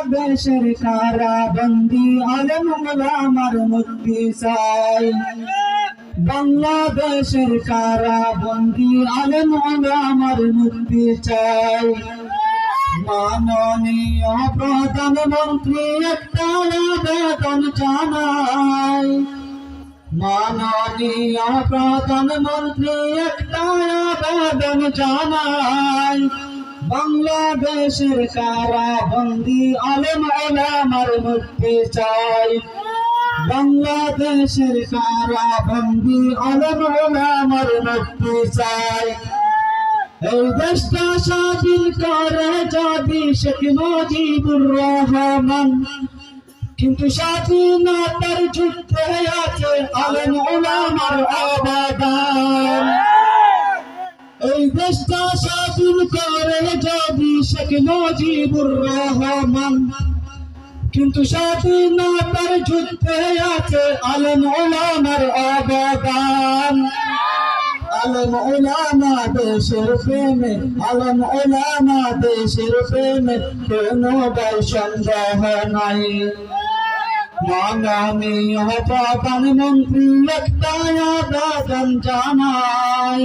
বাংলাদেশের কারাবন্দী আলেম ওলামার মুক্তি চাই। বাংলাদেশের কারাবন্দী আলেম ওলামার মুক্তি চাই। মাননীয় প্রধানমন্ত্রী একটা আবেদন জানাই। মাননীয় প্রধানমন্ত্রী একটা আবেদন জানাই। বাংলাদেশের কারাবন্দী আলেম ওলামার মুক্তি চাই। বাংলাদেশের কারাবন্দী আলেম ওলামার মুক্তি চাই। এই দেশটা স্বাধীন করে যদি শেখ মুজিবুর রহমান, কিন্তু স্বাধীনতার যুদ্ধে আছে আলেম ওলামার অবদান। এই দেশটা স্বাধীন করে যদি শেখ মুজিবুর রহমান, কিন্তু স্বাধীনতার যুদ্ধে আছে আলেম ওলামার অবদান। আলেম ওলামা দেশের প্রেমে, আলেম ওলামা দেশের প্রেমে কোনো সন্দেহ নাই। মাননীয় প্রধানমন্ত্রী একটা আবেদন জানাই।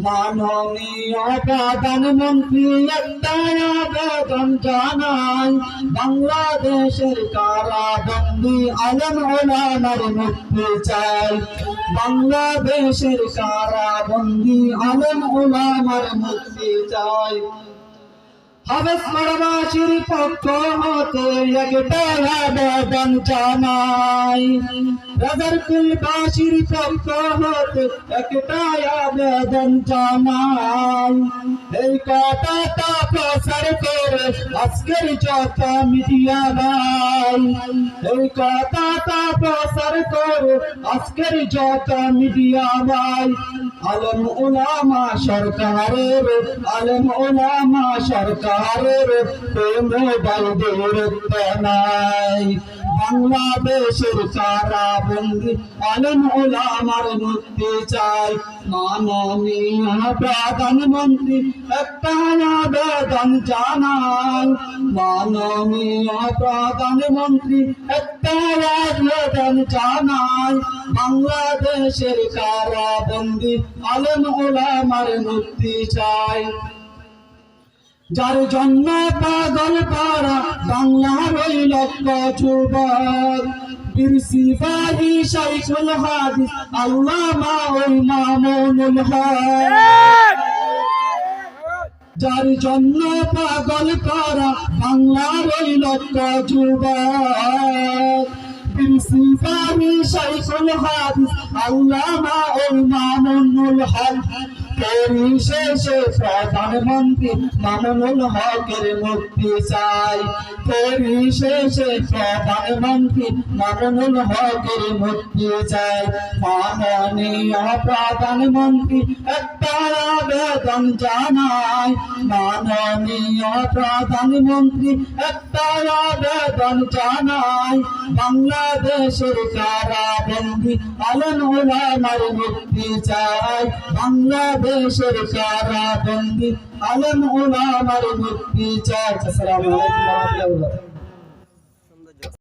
মাননীয় প্রধানমন্ত্রী একটা আবেদন জানাই। বাংলাদেশের কারাবন্দী আলেম ওলামার মুক্তি চাই। বাংলাদেশের কারাবন্দী আলেম ওলামার মুক্তি চাই। হাফেজ মাদ্রাসার পক্ষ হতে একটা আবেদন জানাই। রাজারকুলবাসীর পক্ষ হতে একটা আবেদন জানাই। এই কথাটা প্রচার করে আজকের যত মিডিয়া ভাই, এই কথাটা প্রচার করে আজকের যত মিডিয়া ভাই, আলেম ওলামা সরকারের, আলেম ওলামা সরকারের কোনো দৌড়তে নাই। বাংলাদেশের কারাবন্দী আলেম ওলামার মুক্তি চাই। মাননীয় প্রধানমন্ত্রী একটা আবেদন জানাই। মাননীয় প্রধানমন্ত্রী একটা আবেদন জানাই। বাংলাদেশের কারাবন্দী আলেম ওলামার মুক্তি চাই। যার জন্য পাগল পারা বাংলার ওই লক্ষ যুবক, বীর সিপাহী শাইখুল হাদিস আল্লামা ওই মামুনুল হক। যার জন্য পাগল পারা বাংলার ওই লক্ষ যুবক, বীর সিপাহী শাইখুল হাদিস আল্লামা ওই মামুনুল হক। পরিশেষে প্রধানমন্ত্রী মামুনুল হকের মুক্তি চাই। পরিশেষে প্রধানমন্ত্রী মামুনুল হকের মুক্তি চাই। মাননীয় প্রধানমন্ত্রী একটা আবেদন জানাই। মাননীয় প্রধানমন্ত্রী একটা আবেদন জানাই। বাংলাদেশের কারাবন্দী আলেম ওলামার মুক্তি চাই। বাংলাদেশের কারাবন্দী আলেম ওলামার মুক্তি চাই। আসসালামু আলাইকুম ওয়া রাহমাতুল্লাহি ওয়া বারাকাতুহু।